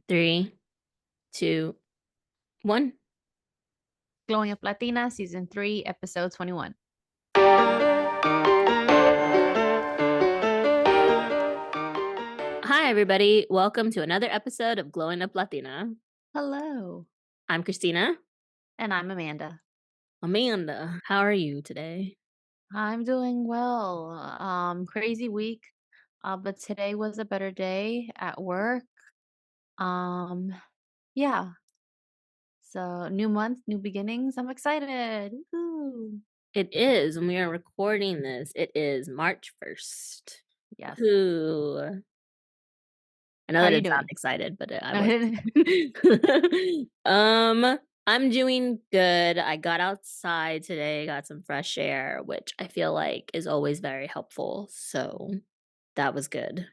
3, 2, 1. Glowing Up Latina, Season 3, Episode 21. Hi, everybody. Welcome to another episode of Glowing Up Latina. Hello. I'm Kristina. And I'm Amanda. Amanda, how are you today? I'm doing well. Crazy week. But today was a better day at work. Um, yeah. So new month, new beginnings. I'm excited. Woo. It is, when we are recording this, it is March 1st. Yes. Woohoo. I know How are that you it sounds doing? excited, but I was. I'm doing good. I got outside today, got some fresh air, which I feel like is always very helpful. So that was good.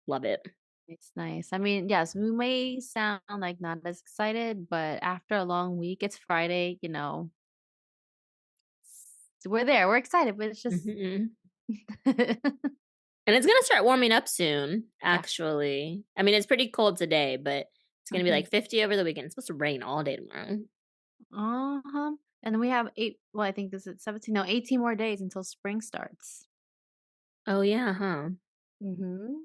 Love it. It's nice. I mean, yes, we may sound like not as excited, but after a long week, it's Friday, we're there. We're excited, but it's just Mhm. And it's gonna start warming up soon, yeah. actually. I mean, it's pretty cold today, but it's gonna be Mhm. like 50 over the weekend. It's supposed to rain all day tomorrow. Uh-huh. And then we have I think this is 17, no, 18 more days until spring starts. Oh, yeah, huh? Mhm.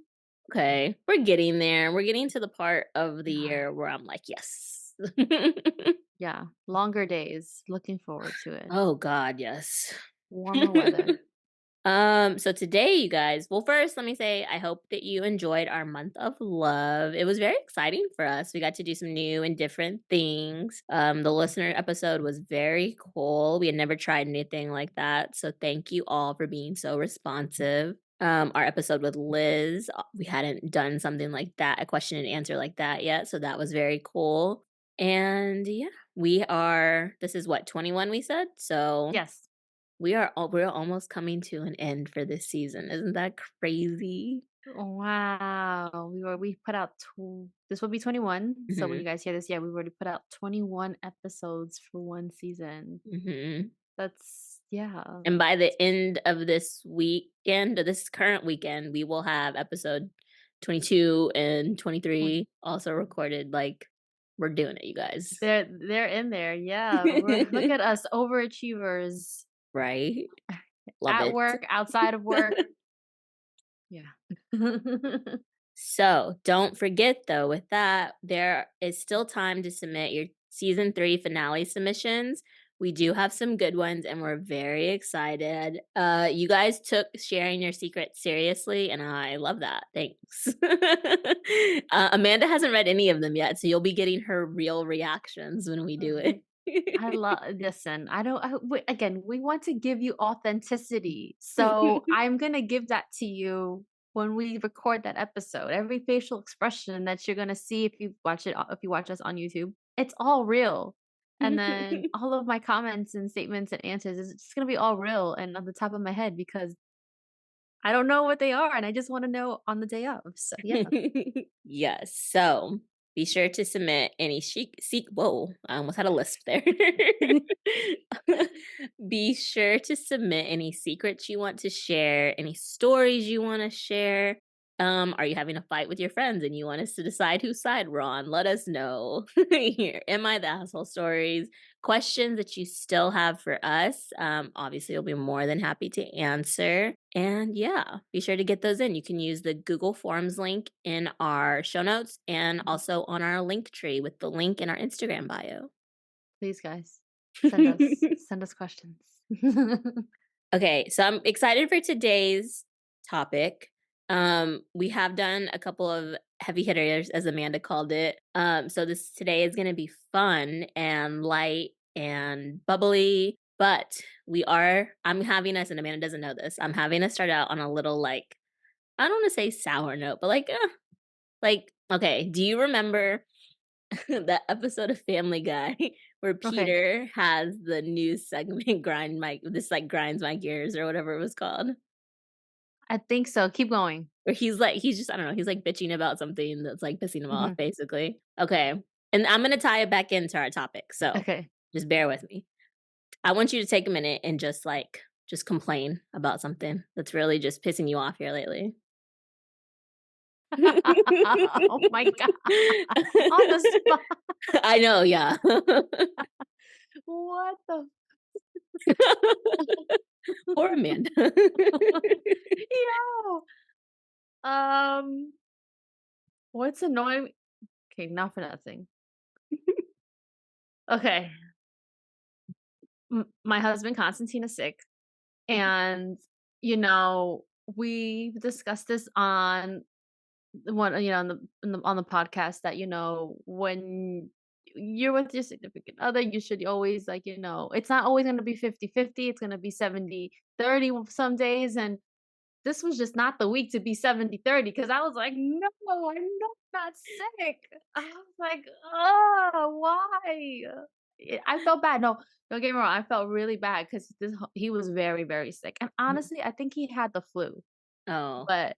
Okay. We're getting there. We're getting to the part of the Yeah. year where I'm like, yes. Yeah, longer days. Looking forward to it. Oh god, yes. Warmer weather. So today, you guys, well, first, let me say, I hope that you enjoyed our month of love. It was very exciting for us. We got to do some new and different things. The listener episode was very cool. We had never tried anything like that. So thank you all for being so responsive. Our episode with Liz, we hadn't done something like that, a question and answer like that yet. So that was very cool. And yeah, this is what, 21 we said? So Yes. we're almost coming to an end for this season. Isn't that crazy? Wow. We put out this will be 21. So when Mhm, you guys hear this, yeah, we've already put out 21 episodes for one season. mhm. That's yeah. And by the end of this current weekend, we will have episode 22 and 20. 23 also recorded. Like, we're doing it, you guys. They're in there. Yeah. Look at us overachievers Right? Love at it. work, outside of work. Yeah. So, don't forget though, with that, there is still time to submit your season 3 finale submissions. We do have some good ones and we're very excited. You guys took sharing your secrets seriously and I love that. Thanks. Amanda hasn't read any of them yet, so you'll be getting her real reactions when we do Mhm. it. I love listen, I don't again, we want to give you authenticity. So I'm going to give that to you when we record that episode. Every facial expression that you're going to see if you watch us on YouTube, it's all real. And then all of my comments and statements and answers is just going to be all real and on the top of my head because I don't know what they are and I just want to know on the day of. So yeah. Yes. So be sure to submit any whoa, I almost had a lisp there. Be sure to submit any secrets you want to share, any stories you want to share. Are you having a fight with your friends and you want us to decide whose side we're on? Let us know. Here, am I the asshole stories? Questions that you still have for us. Obviously, you'll be more than happy to answer. And yeah, be sure to get those in. You can use the Google Forms link in our show notes and also on our link tree with the link in our Instagram bio. Please guys, send us questions. Okay, so I'm excited for today's topic. We have done a couple of heavy hitters, as Amanda called it. So this today is going to be fun and light and bubbly, but I'm having us, and Amanda doesn't know this. I'm having us start out on a little like, I don't want to say sour note, but like, okay. Do you remember that episode of Family Guy where Okay. Peter has the news segment grinds my gears or whatever it was called? I think so. Keep going. Where he's just I don't know, he's like bitching about something that's like pissing him off Mhm. basically. Okay. And I'm gonna tie it back into our topic. So Okay. just bear with me. I want you to take a minute and just complain about something that's really just pissing you off here lately. Oh my god. On the spot. I know, yeah. What the Poor Amanda. Yo. Um, what's annoying okay, not for nothing. Okay. My husband Constantine is sick, and, you know, we discussed this on the one on the podcast that, when you're with your significant other, you should always, like, it's not always gonna be 50-50. It's gonna be 70-30 some days, and this was just not the week to be 70-30 because I was like, "No, I'm not sick." I was like, "Oh, why?" I felt bad. No, don't get me wrong. I felt really bad because he was very, very sick, and honestly, I think he had the flu, Oh. but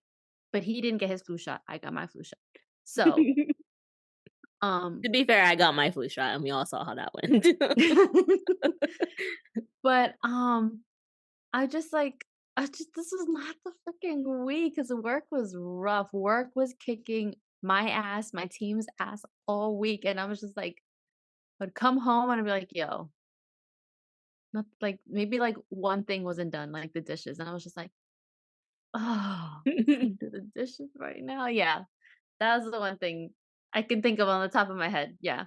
he didn't get his flu shot. I got my flu shot. So, um To be fair, I got my flu shot, and we all saw how that went. but, I just this was not the freaking week because work was rough. Work was kicking my ass, my team's ass all week, and I was just like I'd come home and I'd be like, "Yo," not like maybe like one thing wasn't done, like the dishes, and I was just like, "Oh, couldn't do the dishes right now." Yeah, that was the one thing I can think of on the top of my head. Yeah.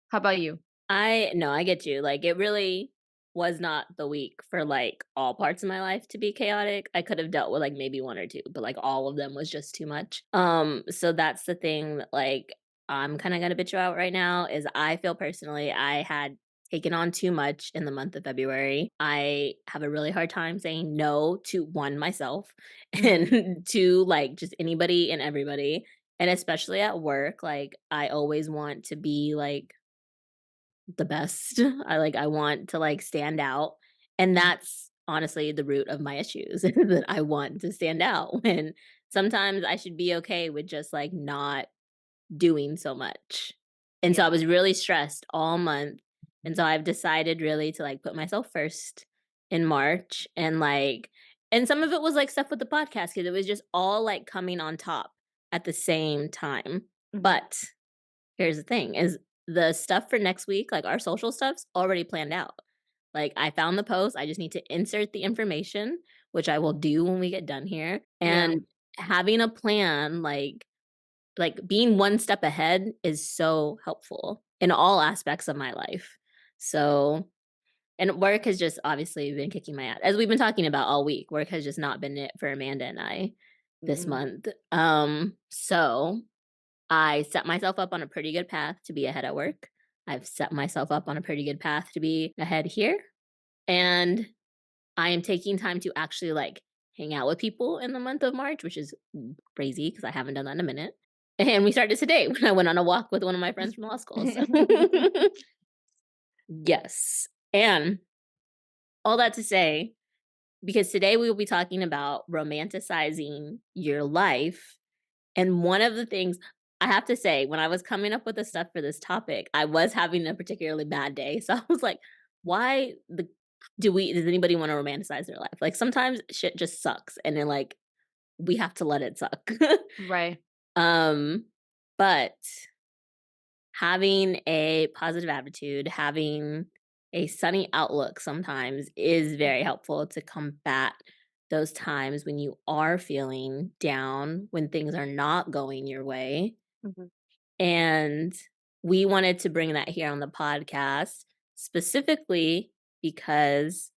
How about you? I no, I get you. Like, it really was not the week for, like, all parts of my life to be chaotic. I could have dealt with, like, maybe 1 or 2, but, like, all of them was just too much. So that's the thing that, like, I'm kinda gonna bitch about right now is I feel personally I had taken on too much in the month of February. I have a really hard time saying no to 1, myself, Mhm. and 2, like, just anybody and everybody, and especially at work, like, I always want to be, like, the best. I want to, like, stand out, and Mhm. that's honestly the root of my issues is that I want to stand out when sometimes I should be okay with just, like, not doing so much. And so I Yeah. was really stressed all month, and so I've decided really to, like, put myself first in March and some of it was, like, stuff with the podcast because it was just all, like, coming on top at the same time. Mhm. But here's the thing is the stuff for next week, like our social stuff's already planned out. Like I found the post, I just need to insert the information, which I will do when we get done here. Yeah. And having a plan, like being one step ahead is so helpful in all aspects of my life. So and work has just obviously been kicking my ass. As we've been talking about all week, work has just not been it for Amanda and I this Mm-mm. month. So I set myself up on a pretty good path to be ahead at work. I've set myself up on a pretty good path to be ahead here. And I am taking time to actually like hang out with people in the month of March, which is crazy because I haven't done that in a minute. And we started today when I went on a walk with one of my friends from law school. So, yes. And all that to say, because today we will be talking about romanticizing your life. And one of the things I have to say, when I was coming up with the stuff for this topic, I was having a particularly bad day. So I was like, why the does anybody want to romanticize their life? Like sometimes shit just sucks and then like we have to let it suck. Right. um but having a positive attitude, having a sunny outlook sometimes is very Mhm. helpful to combat those times when you are feeling down, when things are not going your way. Mhm. And we wanted to bring that here on the podcast specifically because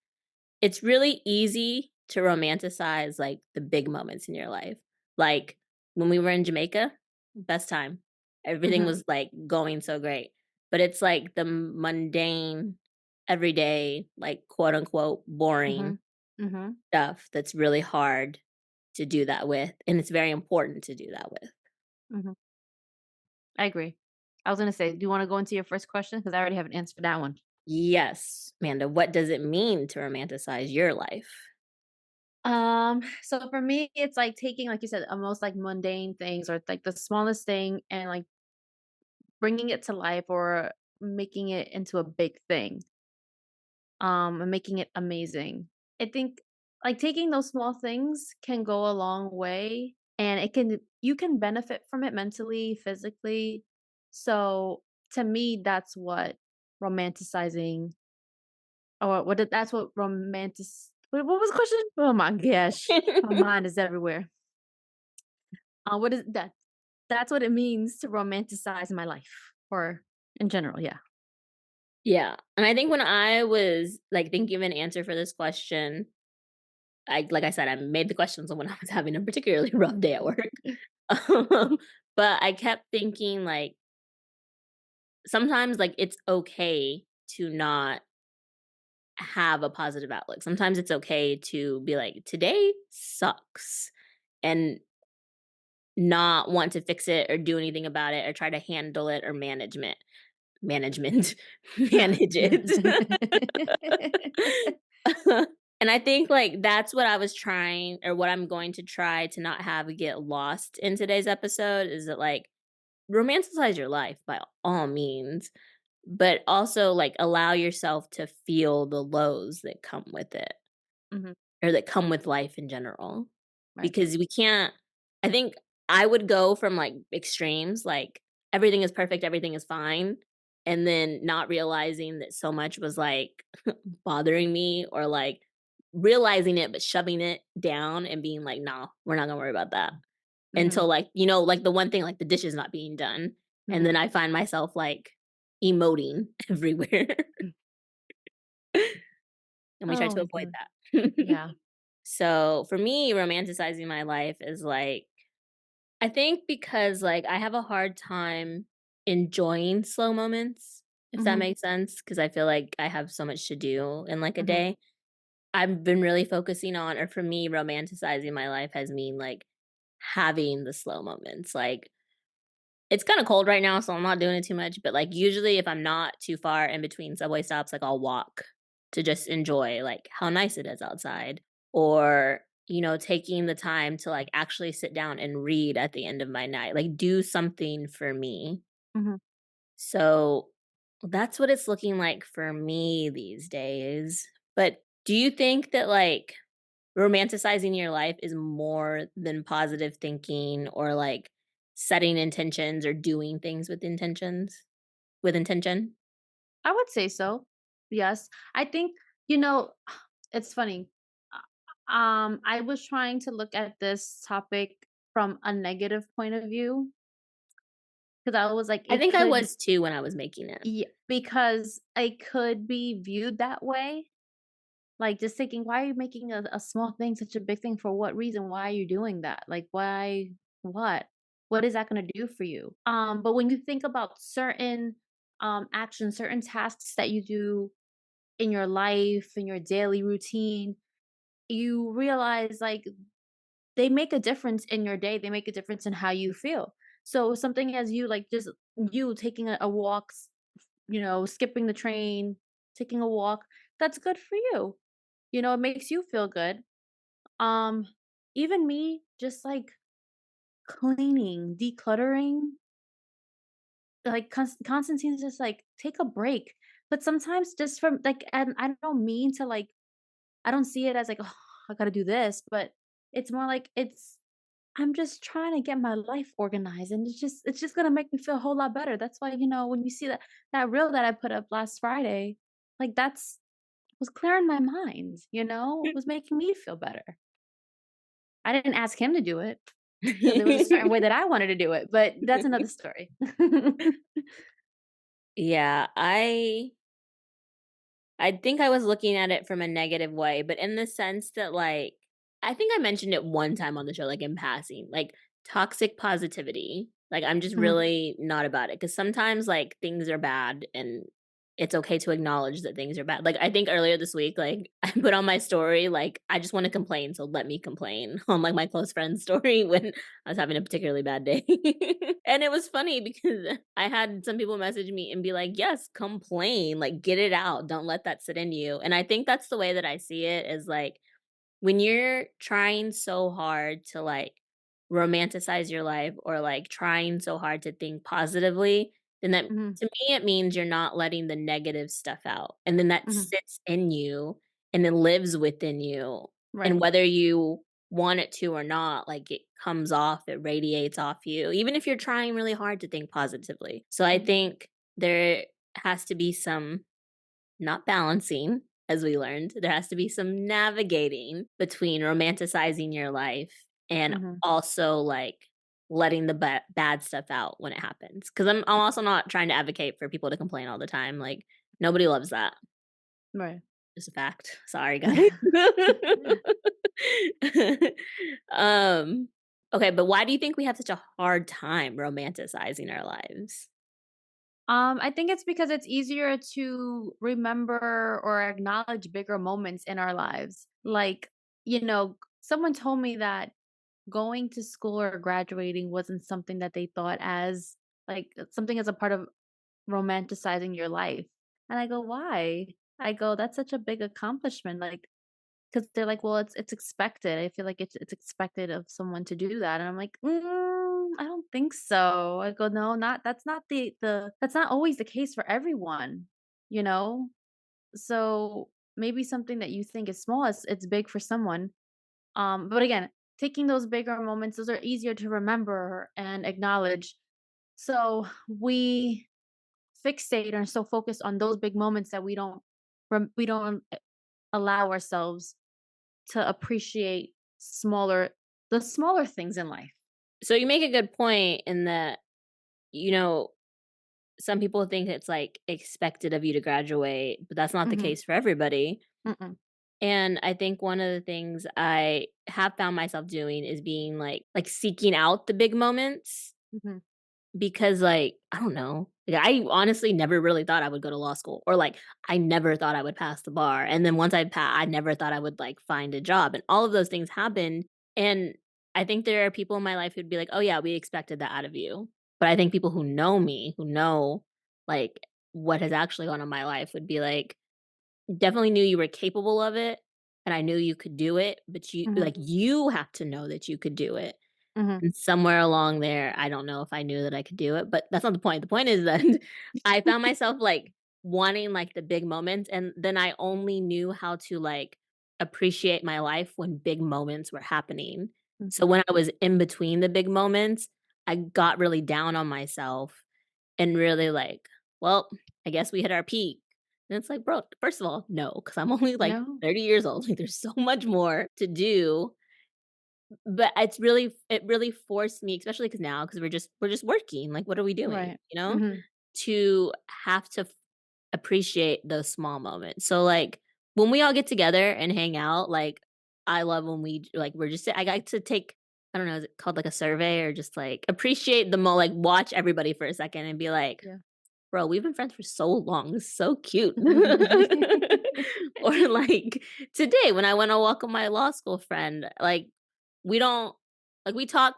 it's really easy to romanticize like the big moments in your life. Like when we were in Jamaica, best time. Everything Mhm. was like going so great. But it's like the mundane, everyday, like quote unquote boring Mhm. Mhm. stuff that's really hard to do that with. And it's very important to do that with. Mhm. I agree. I was gonna say, do you wanna go into your first question? Because I already have an answer for that one. Yes, Amanda, what does it mean to romanticize your life? So for me, it's like taking, like you said, a most like mundane things or like the smallest thing and like bringing it to life or making it into a big thing. And making it amazing. I think like taking those small things can go a long way and it can you can benefit from it mentally, physically. So, to me, that's what romanticizing or that's what what was the question? Oh my gosh. My mind is everywhere. What is that? That's what it means to romanticize my life or in general, yeah. Yeah, and I think when I was, like, thinking of an answer for this question, like I said, I made the questions when I was having a particularly rough day at work. Um, but I kept thinking, like, sometimes, like, it's okay to not have a positive outlook. Sometimes it's okay to be like, "Today sucks," and not want to fix it or do anything about it or try to handle it or management, manage it. And I think, like, that's what I was trying or what I'm going to try to not have get lost in today's episode is that, like, romanticize your life by all means, but also, like, allow yourself to feel the lows that come with it Mhm, or that come with life in general. right. Because we can't I think I would go from, like, extremes, like, everything is perfect, everything is fine, and then not realizing that so much was, like, bothering me or, like, realizing it, but shoving it down and being like, "Nah, we're not gonna worry about that." Mhm, Until, like, like, the one thing, like, the dishes not being done, and mhm. then I find myself, like, emoting everywhere, and we try Oh to my avoid god. that. Yeah. So, for me, romanticizing my life is, like I think because, like, I have a hard time enjoying slow moments, if that Mhm, makes sense, because I feel like I have so much to do in, like, a mhm, day. I've been really focusing on or for me, romanticizing my life has mean, like, having the slow moments, like, it's kinda cold right now, so I'm not doing it too much, but, like, usually if I'm not too far in between subway stops, like, I'll walk to just enjoy, like, how nice it is outside, or, taking the time to, like, actually sit down and read at the end of my night, like, do something for me. mhm. So, that's what it's looking like for me these days. But do you think that, like, romanticizing your life is more than positive thinking or, like, setting intentions or doing things with intention? I would say so. Yes. I think, you know, it's funny. I was trying to look at this topic from a negative point of view because I was like, I it think I could, was too when I was making it. yeah, because it could be viewed that way. Like just thinking, why are you making a small thing such a big thing? For what reason? Why are you doing that? Like, why? What? What is that going to do for you? But when you think about certain actions, certain tasks that you do in your life, in your daily routine, you realize like they make a difference in your day. They make a difference in how you feel. So something as you like just you taking a walk, skipping the train, taking a walk, that's good for you. It makes you feel good. Um, Even me just like cleaning, decluttering, like Constantine's just like take a break. But sometimes just from like, and I don't mean to like I don't see it as like, "Oh, I gotta do this," but it's more like I'm just trying to get my life organized, and it's just gonna make me feel a whole lot better. That's why, when you see that reel that I put up last Friday, like that's was clearing my mind, was making me feel better. I didn't ask him to do it because there was a certain way that I wanted to do it, but that's another story. Yeah, I think I was looking at it from a negative way, but in the sense that, like I think I mentioned it one time on the show, like, in passing, like, toxic positivity. Like, I'm just Mhm, really not about it because sometimes, like, things are bad, and it's okay to acknowledge that things are bad. Like, I think earlier this week, like, I put on my story, like, "I just wanna complain, so let me complain," on, like, my close friend's story when I was having a particularly bad day. And it was funny because I had some people message me and be like, "Yes, complain, like, get it out, don't let that sit in you." And I think that's the way that I see it is, like, when you're trying so hard to, like, romanticize your life or, like, trying so hard to think positively, then that mhm, to me, it means you're not letting the negative stuff out, and then that mhm, sits in you and it lives within you, and right. whether you want it to or not, like, it comes off, it radiates off you, even if you're trying really hard to think positively. So I Mhm. think there has to be some not balancing, as we learned, there has to be some navigating between romanticizing your life and Mhm. also, like, letting the bad stuff out when it happens. Because I 'Cause I'm also not trying to advocate for people to complain all the time, like, nobody loves that. Right. Just a fact. Sorry, guys. Um, okay, but why do you think we have such a hard time romanticizing our lives? I think it's because it's easier to remember or acknowledge bigger moments in our lives. Like, someone told me that going to school or graduating wasn't something that they thought as something as a part of romanticizing your life. And I go, why? I go, that's such a big accomplishment. Like, because they're like, "Well, it's expected." I feel like it's expected of someone to do that, and I'm like, I don't think so." I go, "No, not that's not the that's not always the case for everyone, you know? So, maybe something that you think is small is it's big for someone." But again, taking those bigger moments, those are easier to remember and acknowledge. So, we fixate and are so focused on those big moments that we don't allow ourselves to appreciate the smaller things in life. So you make a good point in that, you know, some people think it's, like, expected of you to graduate, but that's not the Mhm. case for everybody, Mm-mm. and I think one of the things I have found myself doing is being, like, seeking out the big moments. Mhm. Because, like, I don't know, like, I honestly never really thought I would go to law school, or, like, I never thought I would pass the bar, and then once I never thought I would, like, find a job, and all of those things happened, and I think there are people in my life who'd be like, "Oh, yeah, we expected that out of you." But I think people who know me, who know, like, what has actually gone on in my life would be like, "Definitely knew you were capable of it, and I knew you could do it, but Mhm. you have to know that you could do it." Mhm. And somewhere along there, I don't know if I knew that I could do it, but that's not the point. The point is that I found myself, like, wanting, like, the big moments, and then I only knew how to, like, appreciate my life when big moments were happening. So Mhm. when I was in between the big moments, I got really down on myself and really like, "Well, I guess we hit our peak." And it's like, "Bro, first of all, no, because 'cause I'm only, like, No. 30 years old, like, there's so much more to do." But it really forced me, especially because now, because 'cause we're just working, like, what are we doing, Right. you know? Mhm. To have to appreciate those small moments. So, like, when we all get together and hang out, like, I love when we're just I like to take I don't know, is it called, like, a survey or just, like, appreciate like, watch everybody for a second and be like, Yeah. "Bro, we've been friends for so long, this is so cute." Or, like, today when I went on a walk with my law school friend, like, we don't we talk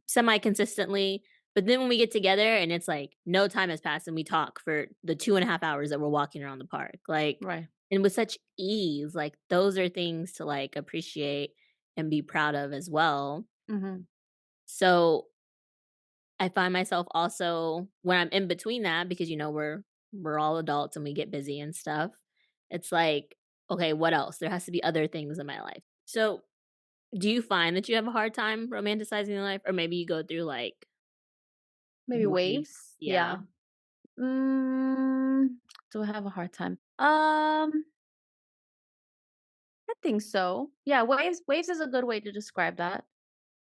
semi-consistently, but then when we get together and it's, like, no time has passed and we talk for the 2.5 hours that we're walking around the park, like, Right. and with such ease, like, those are things to, like, appreciate and be proud of as well. Mhm. So I find myself also when I'm in between that because, we're all adults and we get busy and stuff, it's like, "Okay, what else? There has to be other things in my life." So, do you find that you have a hard time romanticizing your life? Or maybe you go through, like, Maybe waves? waves? Yeah. Yeah. Do I have a hard time? I think so. Yeah, waves is a good way to describe that.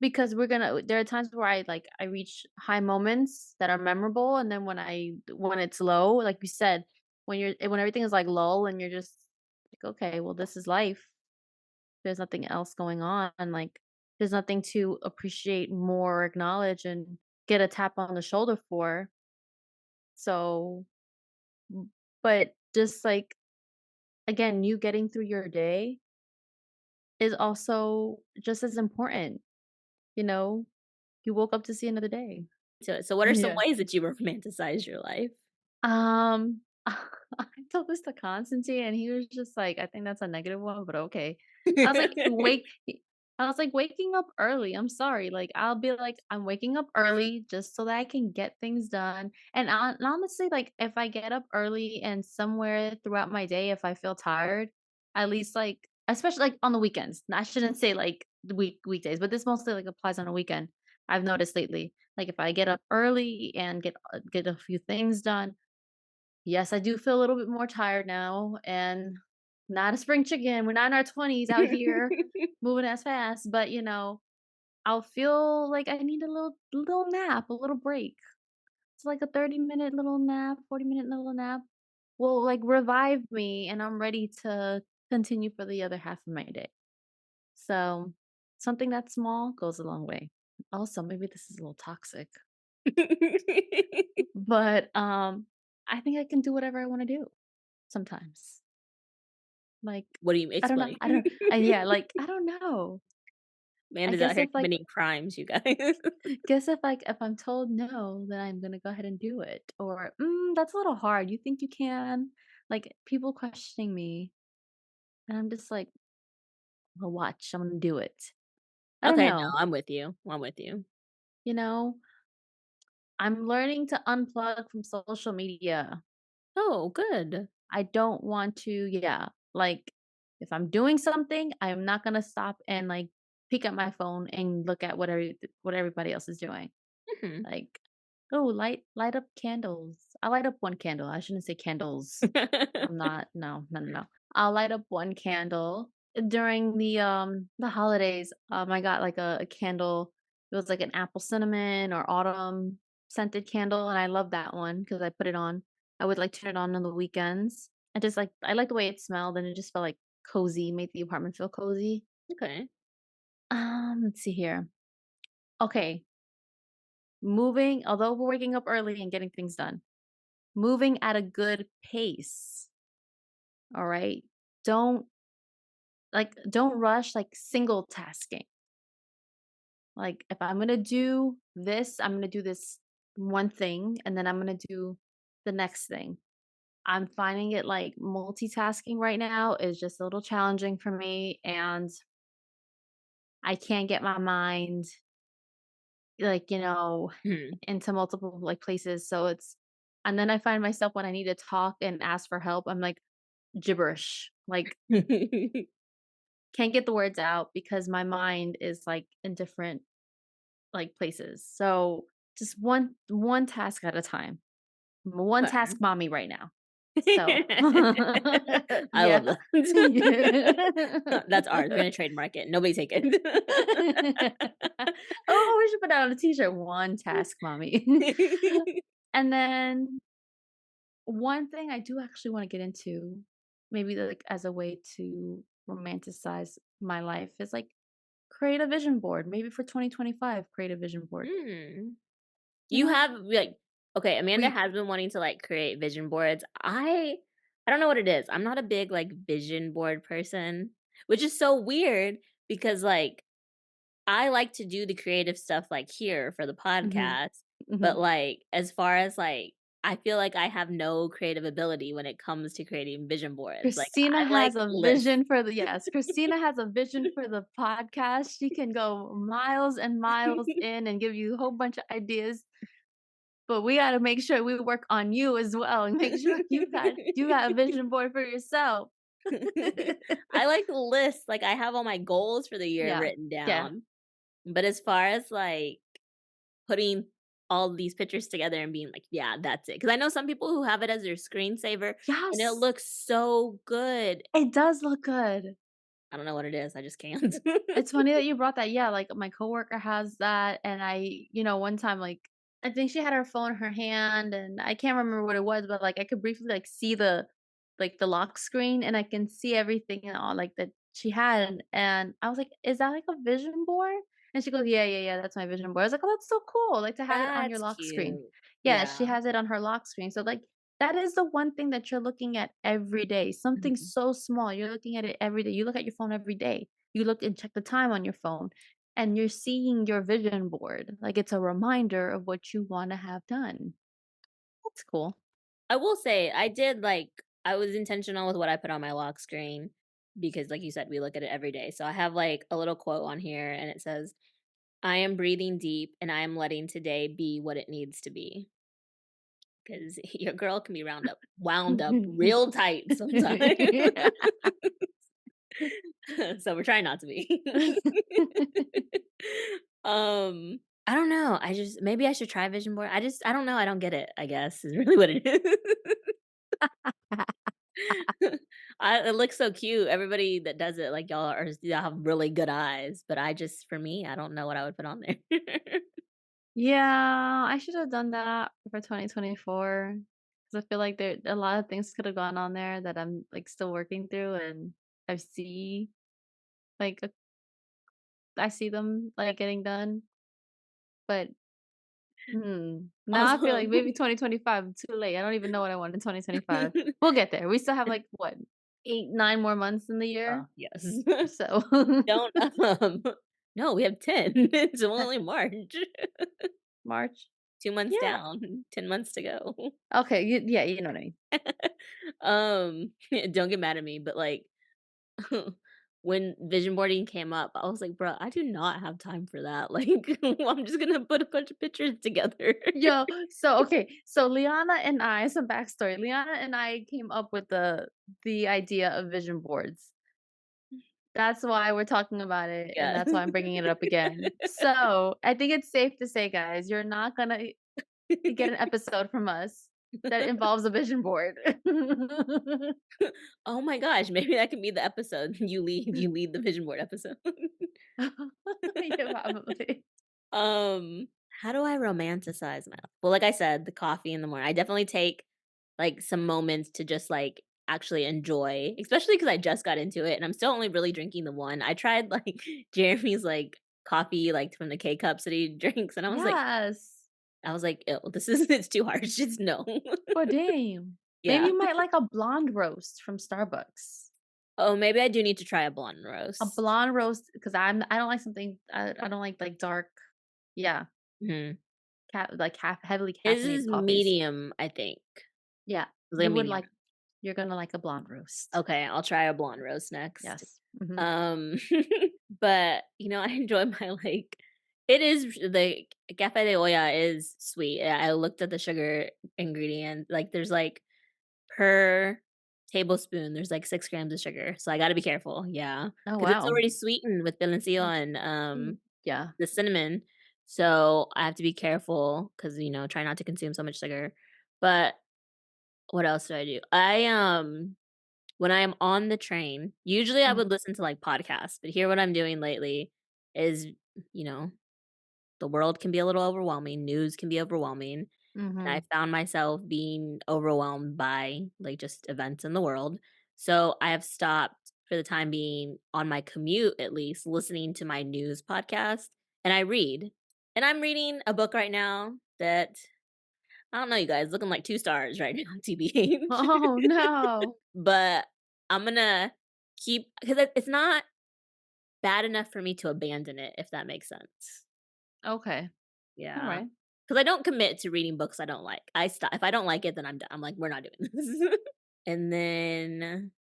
Because there are times where I reach high moments that are memorable, and then when it's low, like you said, when everything is like lull and you're just like, okay, well, this is life. There's nothing else going on. Like there's nothing to appreciate more, acknowledge, and get a tap on the shoulder for. So, m- but just like again, you getting through your day is also just as important. You know, you woke up to see another day. So what are some Yeah. ways that you romanticize your life? I told this to Constantine, and he was just like, "I think that's a negative one, but okay." I was like, I was like, "Waking up early." I'm sorry, like I'll be like, "I'm waking up early just so that I can get things done." And honestly, like if I get up early and somewhere throughout my day, if I feel tired, at least like especially, like, on the weekends. I shouldn't say, like, the weekdays, but this mostly, like, applies on a weekend, I've noticed lately. Like, if I get up early and get a few things done, yes, I do feel a little bit more tired now, and not a spring chicken, we're not in our 20s out here moving as fast, but, I'll feel like I need a little nap, a little break. It's like a 30-minute little nap, 40-minute little nap will, like, revive me, and I'm ready to continue for the other half of my day. So, something that small goes a long way. Also, maybe this is a little toxic, but, I think I can do whatever I wanna do sometimes. Like, What do you I don't know, explain? yeah, like, I don't know. I Amanda's out guess here if, like committing crimes, you guys. guess if, like, if I'm told no, then I'm gonna go ahead and do it, or, that's a little hard, you think you can?" Like, people questioning me, and I'm just like, "Well, watch, I'm gonna do it." I don't Okay, no, know, I'm with you. I'm with you. you know? I'm learning to unplug from social media. Oh, good. I don't want to, yeah, like, if I'm doing something, I'm not gonna stop and, like, pick up my phone and look at what everybody else is doing. Mhm. Like, "Oh, light up candles." I light up 1 candle, I shouldn't say candles. I'm not, no, no, no, no. I'll light up 1 candle during the holidays. I got, like, a candle. It was, like, an apple cinnamon or autumn scented candle, and I love that one because I put it on. I would, like, turn it on the weekends. I like the way it smelled, and it just felt, like, cozy, made the apartment feel cozy. Okay. Let's see here. Okay, although we're waking up early and getting things done, moving at a good pace, alright? Don't don't rush, like, single tasking. Like, if I'm gonna do this, I'm gonna do this one thing, and then I'm gonna do the next thing. I'm finding it like multitasking right now is just a little challenging for me, and I can't get my mind, like, Mhm. into multiple, like, places. And then I find myself when I need to talk and ask for help, I'm like gibberish. Like, can't get the words out because my mind is like in different, like, places. So just one task at a time. I'm a one task Okay. mommy right now. So I yeah. love that. Yeah. That's ours. We're gonna trademark it. Nobody take it. Oh, we should put that on a t-shirt. One task mommy. And then one thing I do actually want to get into, maybe like as a way to romanticize my life, is like create a vision board. Maybe for 2025, create a vision board. Mm. You You know, have, like okay, Amanda we has been wanting to, like, create vision boards. I don't know what it is. I'm not a big, like, vision board person, which is so weird because, like, I like to do the creative stuff, like, here for the Mhm, podcast, but, mhm. like, as far as, like I feel like I have no creative ability when it comes to creating vision boards. Like, Christina I like has a lists. vision for the yes, Christina has a vision for the podcast. She can go miles and miles in and give you a whole bunch of ideas, but we gotta make sure we work on you as well and make sure you got a vision board for yourself. I like lists, like, I have all my goals for the year Yeah, written yeah. down, but as far as, like, putting all these pictures together and being like, "Yeah, that's it," because I know some people who have it as their screensaver, and it Yes, looks so good. it does look good. I don't know what it is, I just can't. It's funny that you brought that. Yeah, like my coworker has that, and one time, like, I think she had her phone in her hand, and I can't remember what it was, but like I could briefly like see the lock screen, and I can see everything and all like that she had, and I was like, "Is that like a vision board?" And she goes, "Yeah, yeah, yeah, that's my vision board." I was like, "Oh, that's so cool! Like to have it on your That's lock screen." cute. Yeah, she Yeah. has it on her lock screen. So like that is the one thing that you're looking at every day. Something Mhm. so small, you're looking at it every day. You look at your phone every day, you look and check the time on your phone, and you're seeing your vision board. Like it's a reminder of what you want to have done. That's cool. I will say, I was intentional with what I put on my lock screen because, like you said, we look at it every day. So I have, like, a little quote on here, and it says, "I am breathing deep, and I am letting today be what it needs to be." Because your girl can be wound up real tight sometimes. So we're trying not to be. I don't know. I just maybe I should try vision board. I don't know. I don't get it. I guess is really what it is. It looks so cute. Everybody that does it, like y'all have really good eyes, but I just for me, I don't know what I would put on there. Yeah, I should have done that for 2024 because I feel like there a lot of things could have gone on there that I'm, like, still working through, and I see, like, I see them, like, getting done, but, now I feel Also, like maybe 2025, too late. I don't even know what I want in 2025. We'll get there. We still have, like, what, 8, 9 more months in the oh year? yes. So Don't no, we have 10. It's only March. March? 2 months Yeah. down, 10 months to go. Okay, yeah, you know what I mean. Don't get mad at me, but like when vision boarding came up, I was like, "Bro, I do not have time for that." Like, I'm just gonna put a bunch of pictures together. Yo, so okay, so Liana and I, some backstory. Liana and I came up with the idea of vision boards. That's why we're talking about it, and Yeah. that's why I'm bringing it up again. So I think it's safe to say, guys, you're not gonna get an episode from us that involves a vision board. Oh my gosh, maybe that can be the episode. You lead the vision board episode. Yeah, probably. Um, how do I romanticize my life? Well, like I said, the coffee in the morning. I definitely take like some moments to just like actually enjoy, especially because I just got into it and I'm still only really drinking the one. I tried like Jeremy's like coffee like from the K cups that he drinks, and Yes. I was like, ew, this is it's too harsh. Just no. But damn. Maybe Yeah. you might like a blonde roast from Starbucks. Oh, maybe I do need to try a blonde A roast. blonde roast, because I don't like something, I don't like dark, yeah, Mhm. like, heavily His caffeinated is coffees. medium, I think. Yeah, It's like a you would medium. like you're gonna like a blonde roast. Okay, I'll try a blonde roast next. Yes. Mhm. Um, but, I enjoy my, like it is the cafe de olla is sweet. I looked at the sugar ingredient, like, there's, like per tablespoon, there's, like, 6 grams of sugar, so I gotta be careful, yeah, Oh, because it's wow. already sweetened with piloncillo Mm, and, yeah. the cinnamon, so I have to be careful because try not to consume so much sugar. But what else do I do? When I am on the train, usually I would Mhm, listen to, like, podcasts, but here what I'm doing lately is, you know, the world can be a little overwhelming, news can be overwhelming, and I mhm, found myself being overwhelmed by, like, just events in the world. So, I have stopped, for the time being, on my commute at least, listening to my news podcast, and I read. And I'm reading a book right now that I don't know, you guys, looking like 2 stars right now, TBH. Oh, no. But I'm gonna keep because it's not bad enough for me to abandon it, if that makes sense. Okay. Yeah, Alright. because I don't commit to reading books I don't like. I stop if I don't like it, then I'm done. I'm like, "We're not doing this." And then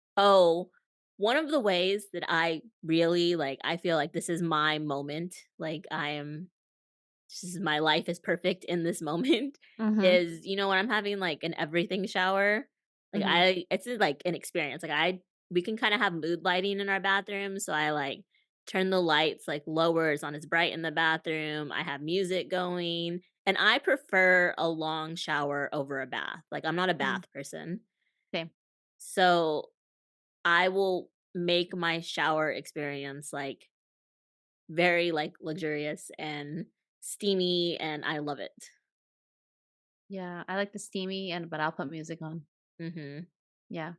one of the ways that I really, like I feel like this is my moment, like, this is my life is perfect in this moment Mhm, is, when I'm having, like, an everything shower, like, mhm, it's, like, an experience, like, we can kinda have mood lighting in our bathroom, so I, like, turn the lights, like, lower, it's not as bright in the bathroom, I have music going, and I prefer a long shower over a bath, like, I'm not a mhm. bath person, Same. so I will make my shower experience, like, very, like, luxurious and steamy, and I love it. Yeah, I like the steamy, but I'll put music on. Mhm. Yeah.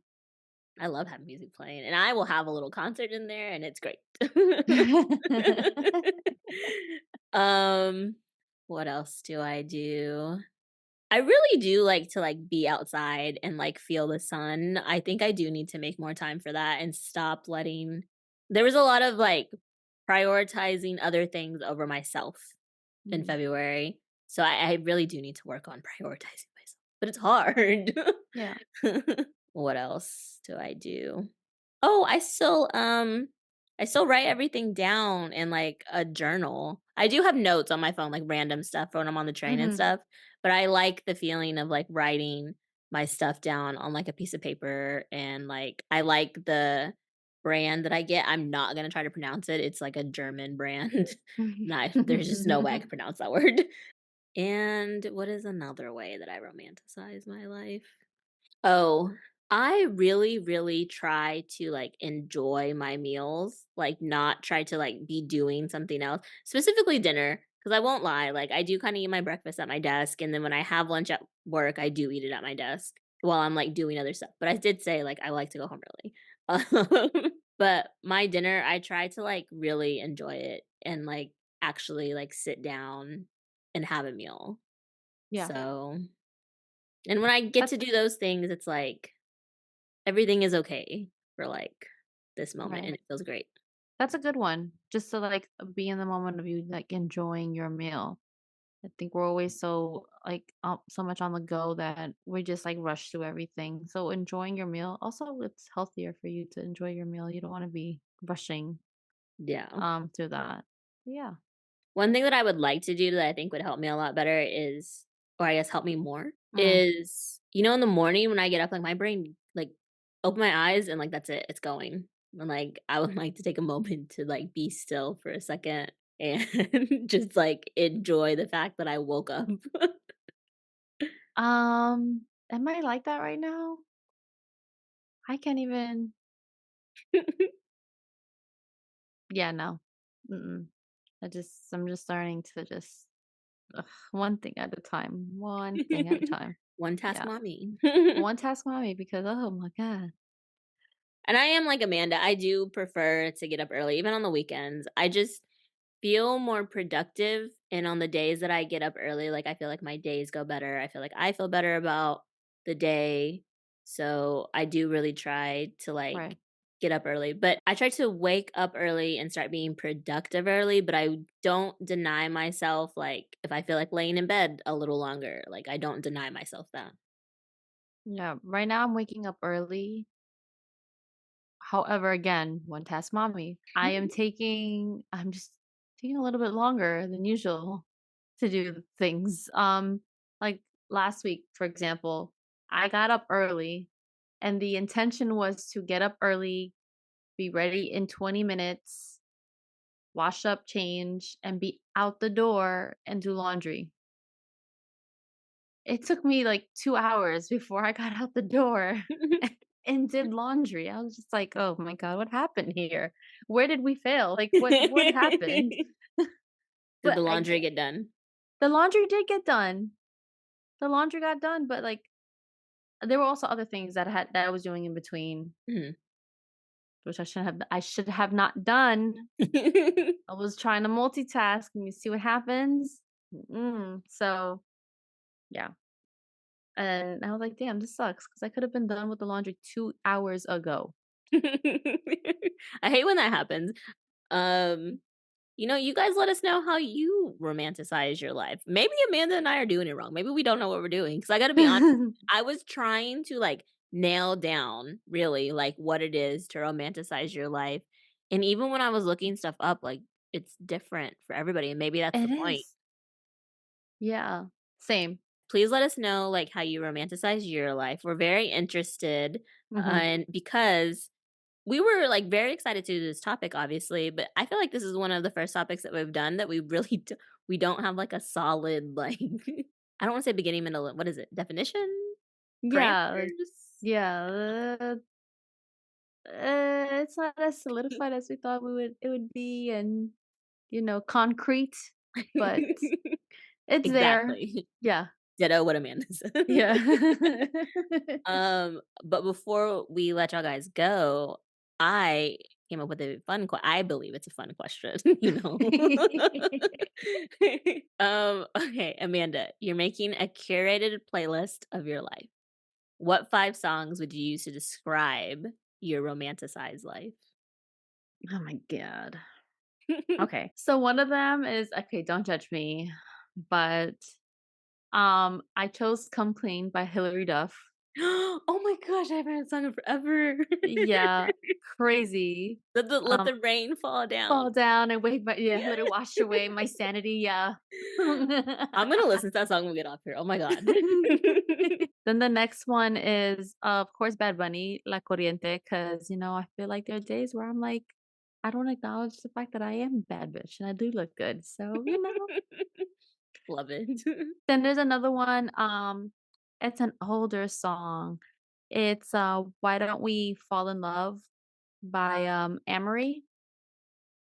I love having music playing, and I will have a little concert in there, and it's great. Um, what else do I do? I really do like to, like, be outside and, like, feel the sun. I think I do need to make more time for that and stop letting there was a lot of, like, prioritizing other things over myself in Mm, February, so I really do need to work on prioritizing myself, but it's hard. yeah. What else do I do? Oh, I still write everything down in, like, a journal. I do have notes on my phone, like, random stuff for when I'm on the train and Mhm, stuff, but I like the feeling of, like, writing my stuff down on, like, a piece of paper, and, like, I like the brand that I get. I'm not gonna try to pronounce it. It's like a German brand. Not there's just no way I can pronounce that word. And what is another way that I romanticize my life? Oh, I really, really try to, like, enjoy my meals, like, not try to, like, be doing something else, specifically dinner. Because I won't lie, like, I do kinda eat my breakfast at my desk, and then when I have lunch at work, I do eat it at my desk while I'm, like, doing other stuff, but I did say, like, I like to go home early. But my dinner, I try to, like, really enjoy it and, like, actually, like, sit down and have a meal. Yeah. So and when I get That's to do those things, it's like everything is okay for, like, this moment, and right. it feels great. That's a good one. Just to like be in the moment of you like enjoying your meal. I think we're always so like so much on the go that we just like rush through everything. So enjoying your meal also it's healthier for you to enjoy your meal. You don't want to be rushing Yeah. through that. Yeah. One thing that I would like to do that I think would help me a lot better is or I guess help me more, Mm. is, in the morning when I get up, like, my brain, like, open my eyes and, like, that's it, it's going. And, like, I would like to take a moment to, like, be still for a second and just, like, enjoy the fact that I woke up. Am I like that right now? I can't even. Yeah, no. Mm-mm. I'm just starting to just ugh, one thing at a time. One thing at a time. One task Yeah. mommy. One task mommy because oh my god. And I am like Amanda, I do prefer to get up early, even on the weekends. I just feel more productive, and on the days that I get up early, like, I feel like my days go better. I feel like I feel better about the day, so I do really try to, like, Right. get up early, but I try to wake up early and start being productive early, but I don't deny myself, like, if I feel like laying in bed a little longer, like, I don't deny myself that. Yeah. Right now I'm waking up early. However, again, one task mommy. I'm just taking a little bit longer than usual to do things. Like last week, for example, I got up early and the intention was to get up early, be ready in 20 minutes, wash up, change, and be out the door and do laundry. It took me like 2 hours before I got out the door and did laundry. I was just like, "Oh my god, what happened here? Where did we fail? Like, what happened?" Did But the I laundry get get done? the laundry did get done. The laundry got done, but, like, there were also other things that I was doing in between, Mhm. which I should have not done. I was trying to multitask, and you see what happens? So, yeah. And I was like, "Damn, this sucks because I could have been done with the laundry 2 hours ago." I hate when that happens. Um, you guys let us know how you romanticize your life. Maybe Amanda and I are doing it wrong. Maybe we don't know what we're doing. Because I gotta be honest, I was trying to, like, nail down really, like, what it is to romanticize your life, and even when I was looking stuff up, like, it's different for everybody, and maybe that's the It point. is. Yeah. Same. Please let us know, like, how you romanticize your life. We're very interested, Mhm. and because we were, like, very excited to do this topic, obviously, but I feel like this is one of the first topics that we've done that we really we don't have, like, a solid, like, I don't wanna say beginning, middle, what is it? Definition? Yeah, like Parameters? yeah, it's not as solidified as we thought it would be and, concrete, but it's there. Exactly. Yeah. Ditto what Amanda said. Yeah. But before we let y'all guys go, I came up with a I believe it's a fun question, you know? Okay, Amanda, you're making a curated playlist of your life. What 5 songs would you use to describe your romanticized life? Oh my god. Okay. So one of them is okay, don't judge me, but I chose Come Clean by Hilary Duff. Oh my gosh, I haven't heard that song in forever. Yeah, crazy. Let Um, the rain fall down. Fall down and wave my yeah, Yeah. let it wash away my sanity, yeah. I'm gonna listen to that song when we get off here. Oh my god. Then the next one is, of course, Bad Bunny, La Corriente, because I feel like there are days where I'm like, I don't acknowledge the fact that I am a bad bitch and I do look good. So. Love it. Then there's another one, it's an older song. It's, Why Don't We Fall in Love by, Amory.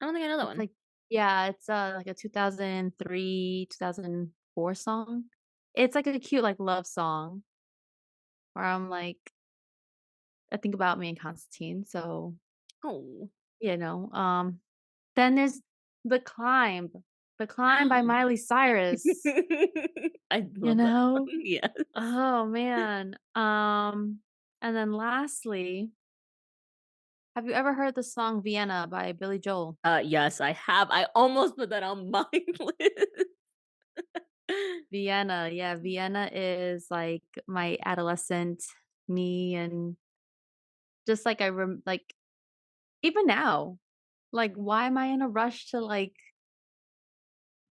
I don't think I know that It's one. like yeah, it's, like a 2003, 2004 song. It's like a cute, like, love song where I'm like I think about me and Constantine, so, Oh. you know, then there's The Climb. The Climb by Miley Cyrus, I you love that know? song. Yes. Oh, man. And then lastly, have you ever heard the song Vienna by Billy Joel? Yes, I have. I almost put that on my list. Vienna, yeah, Vienna is like my adolescent me and just like like even now, like why am I in a rush to like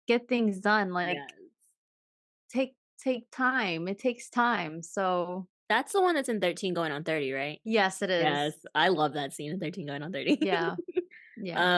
get things done? Like Yes. take time. It takes time. So, That's the one that's in 13 Going on 30, right? yes, it Yes, is. I love that scene in 13 Going on 30. Yeah. Yeah.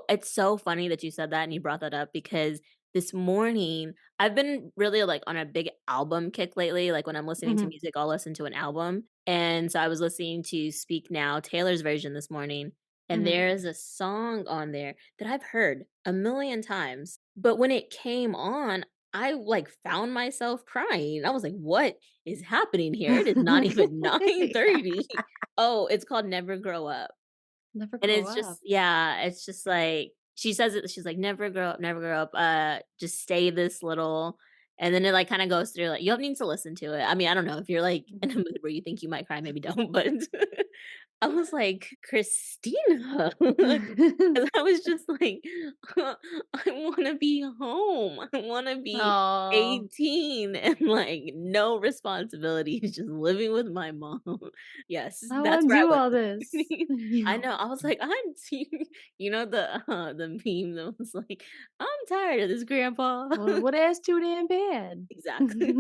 It's so funny that you said that and you brought that up because this morning I've been really like on a big album kick lately. Like when I'm listening to Mhm. music, I'll listen to an album. And so I was listening to Speak Now, Taylor's version this morning, and Mhm. there is a song on there that I've heard a million times. But when it came on, I like found myself crying. I was like, what is happening here? It is not even Yeah. 9:30. Oh, it's called Never Grow Up. Never And grow it's up. just yeah, it's just like she says it, she's like, never grow up, just stay this little," and then it, like, kinda goes through, like you don't need to listen to it. I mean, I don't know, if you're, like, in a mood where you think you might cry, maybe don't, but I was like, "Christina," 'cause I was just like, "I wanna be home. I wanna be Oh, 18 and, like, no responsibilities, just living with my mom." Yes, I that's wanna where I do was all this this. morning. I Yeah. know, I was like, "I'm t" the meme that was like, "I'm tired of this, grandpa." What is too damn bad? Exactly.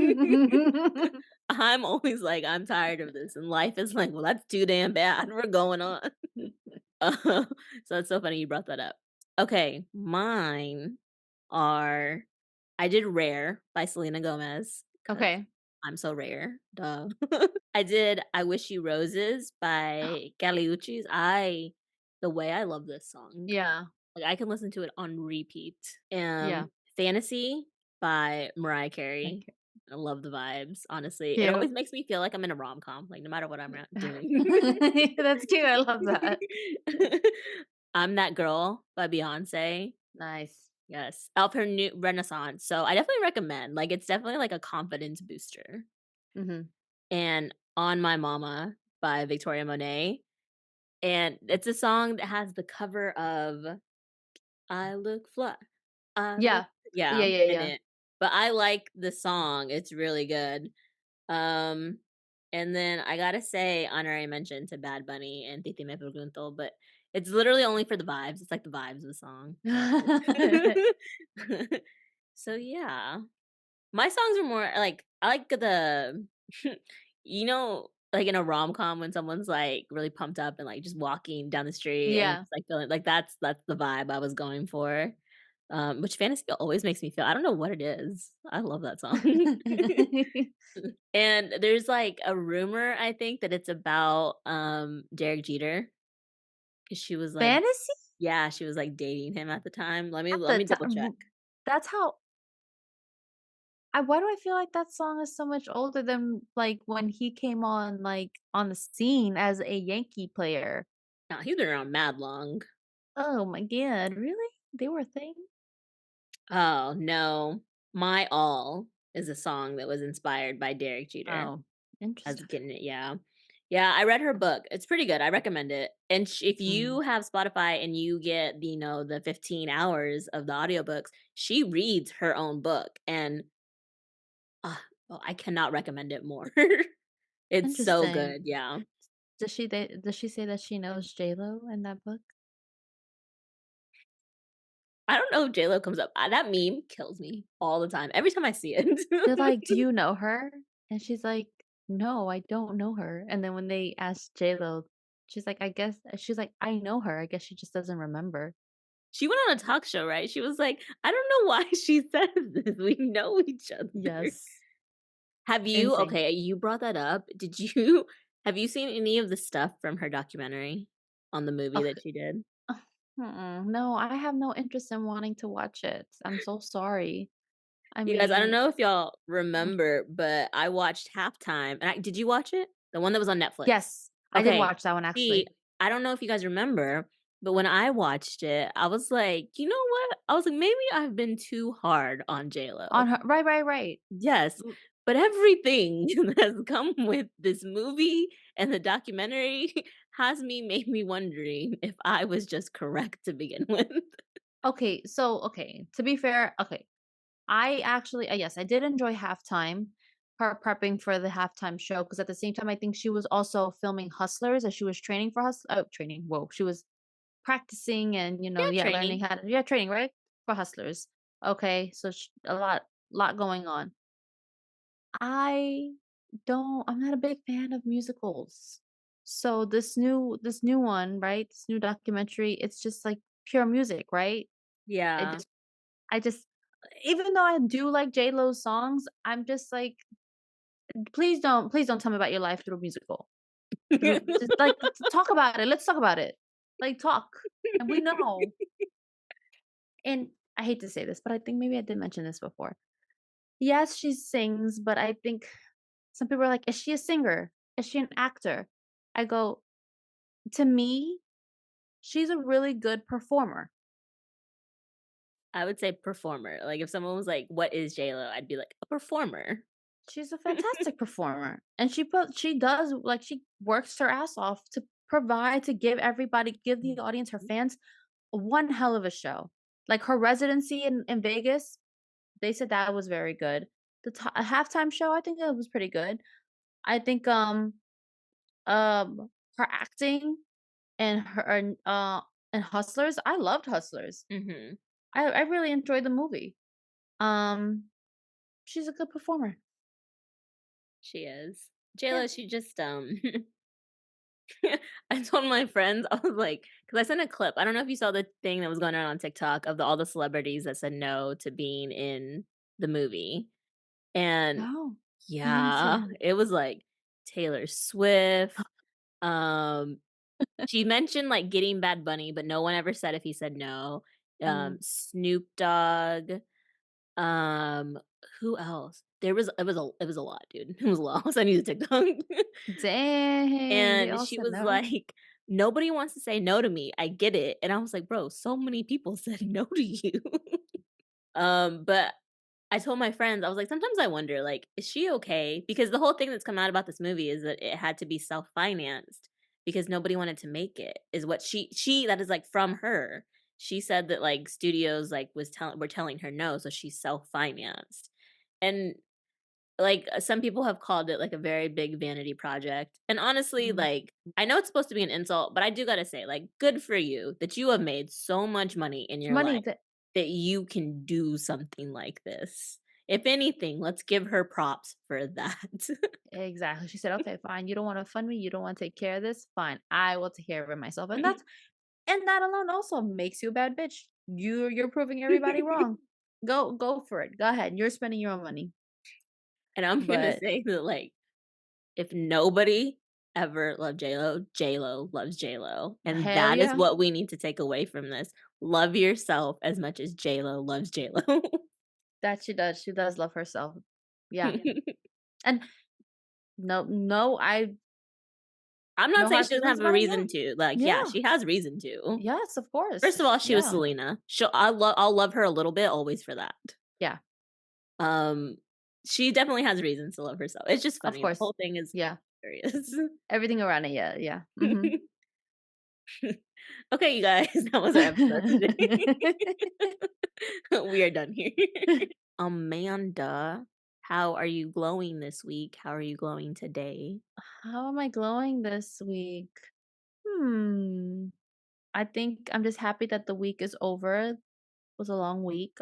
I'm always like, "I'm tired of this," and life is like, "Well, that's too damn bad. We're going on." Uh, so it's so funny you brought that up. Okay, mine are I did "Rare" by Selena Gomez because 'cause Okay. I'm so rare, duh. I did "I Wish You Roses" by Kali Uchis. The way I love this song. Yeah. Like, I can listen to it on repeat. Yeah. "Fantasy" by Mariah Carey. Okay. I love the vibes, honestly. It Cute. always makes me feel like I'm in a rom-com, like, no matter what I'm doing. That's cute. I love that. "I'm That Girl" by Beyoncé. Nice. Yes, of her new renaissance, so I definitely recommend, like, it's definitely, like, a confidence booster. Mhm. And "On My Mama" by Victoria Monet, and it's a song that has the cover of "I Look Fly, I Look" Yeah. yeah, Yeah, yeah, in yeah. it. But I like the song, it's really good. Um, and then I gotta say honorary mention to Bad Bunny and Titi Me Pregunto, but it's literally only for the vibes, it's like the vibes of the song. So, yeah. My songs are more like I like the like in a rom-com when someone's, like, really pumped up and, like, just walking down the street and Yeah. just, like, feeling like that's the vibe I was going for, which Fantasy always makes me feel I don't know what it is. I love that song. And there's, like, a rumor, I think, that it's about, Derek Jeter because she was, like Fantasy? yeah, she was, like, dating him at the time. At Let the me double check. time that's how why do I feel like that song is so much older than, like, when he came on, like, on the scene as a Yankee player? No, he's been around mad long. Oh my god, really? They were a thing? Oh, no. "My All" is a song that was inspired by Derek Jeter. Oh, I was interesting. getting it, yeah. Yeah, I read her book. It's pretty good, I recommend it. And if Mm. you have Spotify and you get, the 15 hours of the audiobooks, she reads her own book, and, ah, oh, I cannot recommend it more. It's so Interesting. good, yeah. Does she say that she knows J-Lo in that book? I don't know if J-Lo comes up. That meme kills me all the time, every time I see They're like, "Do it. you know her?" And she's like, "No, I don't know her." And then when they ask J-Lo, she's like, "I guess," she's like, "I know her. I guess she just doesn't remember." She went on a talk show, right? She was like, "I don't know why she says this. We know each other." Yes. Have you Insane. okay, you brought that up. Did you have you seen any of the stuff from her documentary on the movie that Okay. she did? No, I have no interest in wanting to watch it. I'm so sorry. I You guys, I don't mean, know if y'all mm, remember, but I watched Halftime, and did you watch it? The one that was on Netflix? yes, I did Okay, watch that one see, actually. I don't know if you guys remember, but when I watched it, I was like, "You know what?" I was like, "Maybe I've been too hard on On J.Lo." her, right, right, right. Yes, Mm, but everything that's come with this movie and the documentary has made me wondering if I was just correct to begin with. okay, so okay, to be fair, okay, I actually, yes, I did enjoy Halftime, her prepping for the Halftime show, because at the same time, I think she was also filming Hustlers as she was training for training, whoa, she was practicing and, Yeah, yeah, learning training. how to, yeah, training, right? For Hustlers. Okay, so a lot going on. I I'm not a big fan of musicals. So this new one, right? This new documentary, it's just like pure music, right? I Yeah. just I just even though I do like J-Lo's songs, I'm just like, please don't tell me about your life through a musical. Through just like talk about it. Let's talk about it. Like talk. And we know. And I hate to say this, but I think maybe I did mention this before. Yes, she sings, but I think some people are like, "Is she a singer? Is she an actor?" I go, "To me, she's a really good performer. I would say performer. Like, if someone was like, "What is J.Lo?" I'd be like, "A performer." She's a fantastic performer." And she does, like, she works her ass off to provide, to give the audience, her Mhm. fans, one hell of a show. Like her residency in Vegas, they said that was very good. A halftime show, I think that was pretty good. I think her acting and and Hustlers, I loved Hustlers. Mhm. I really enjoyed the movie. Um, she's a good performer. She is. Yeah. J.Lo, she just, I told my friends, I was like, because I sent a clip. I don't know if you saw the thing that was going on TikTok of all the celebrities that said no to being in the movie. And No, I didn't see yeah, that. it was like Taylor Swift. Um, she mentioned like getting Bad Bunny, but no one ever said if he said no. Mm. Snoop Dogg. Um, who else? It was a lot, dude. It was a lot. I need a TikTok. Dang, they And all she said was no? like, "Nobody wants to say no to me. I get it." And I was like, "Bro, so many people said no to you." But I told my friends, I was like, "Sometimes I wonder, like, is she okay?" Because the whole thing that's come out about this movie is that it had to be self-financed because nobody wanted to make it, is what she that is, like, from her. She said that, like, studios, like, were telling her no, so she self-financed. And like, some people have called it, like, a very big vanity project, and honestly, Mm. like, I know it's supposed to be an insult, but I do gotta say, like, good for you that you have made so much money in your Money life that that you can do something like this. If anything, let's give her props for that. exactly. She said, "Okay, fine. You don't wanna fund me, you don't wanna take care of this, fine. I will take care of it myself." And that alone also makes you a bad bitch. You're proving everybody wrong. Go for it. Go ahead. You're spending your own money. And I'm gonna But say that, like, if nobody ever loved J.Lo, J.Lo loves J.Lo, and hell that is yeah. what we need to take away from this. Love yourself as much as J.Lo loves J.Lo. That she does. She does love herself. Yeah. And no, I I'm not no saying hard she doesn't feelings have a about it. Yeah. reason to, like, yeah, Yeah. she has reason to. Yes, of First of course. all, she was Yeah. Selena. I'll love her a little bit always for that. Yeah. Um, she definitely has reasons to love herself. It's just Of funny. The course. whole thing is Yeah. hilarious. Everything around it. Yeah. Yeah. Mhm. Okay, you guys, that was our episode today. We are done here. Amanda How are you glowing this week? How are you glowing today? How am I glowing this week? Hmm. I think I'm just happy that the week is over. It was a long week.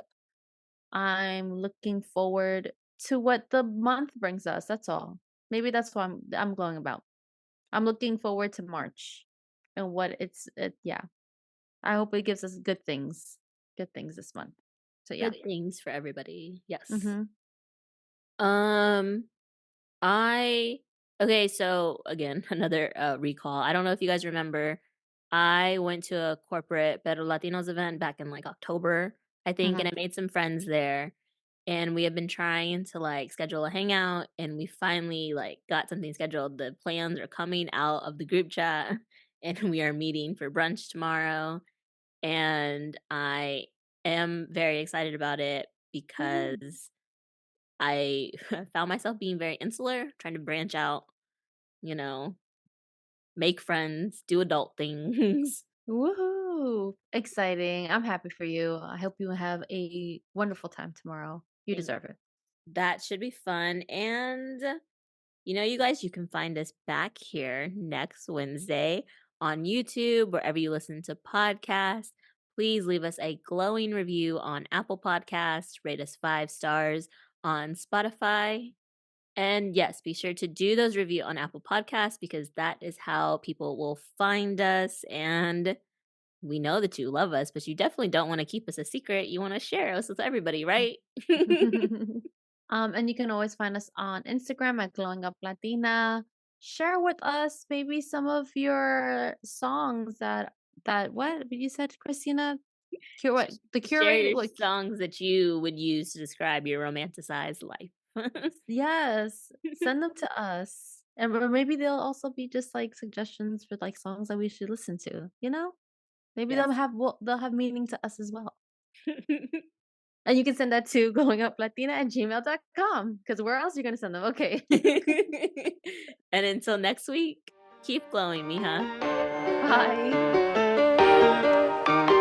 I'm looking forward to what the month brings us. That's all. Maybe that's what I'm glowing about. I'm looking forward to March and what yeah. I hope it gives us good things. Good things this month. So yeah. Good things for everybody. Yes. Mhm. Um, I okay, so again, another recall. I don't know if you guys remember. I went to a corporate Pero Latinos event back in like October, I think, and Mhm. I made some friends there. And we have been trying to like schedule a hangout, and we finally like got something scheduled. The plans are coming out of the group chat, and we are meeting for brunch tomorrow. And I am very excited about it Woohoo. because I found myself being very insular, trying to branch out, you know, make friends, do adult things. Woohoo! Exciting. I'm happy for you. I hope you have a wonderful time tomorrow. You Thank deserve it. That should be fun. And, you guys, you can find us back here next Wednesday on YouTube, wherever you listen to podcasts. Please leave us a glowing review on Apple Podcasts, rate us 5 stars on Spotify. And yes, be sure to do those review on Apple Podcasts because that is how people will find us. And we know that you love us, but you definitely don't want to keep us a secret. You want to share us with everybody, right? And you can always find us on Instagram at Glowing Up Latina. Share with us maybe some of your songs that what you said, Christina? Sh- Curate the Share curated your what songs that you would use to describe your romanticized life. yes. Send them to us. And or maybe they'll also be just like suggestions for like songs that we should listen to, you know? Maybe Yes. they'll have meaning to us as well. And you can send that to glowinguplatina@gmail.com. Because where else are you gonna send them? Okay. And until next week, keep glowing, mija. Bye. Bye.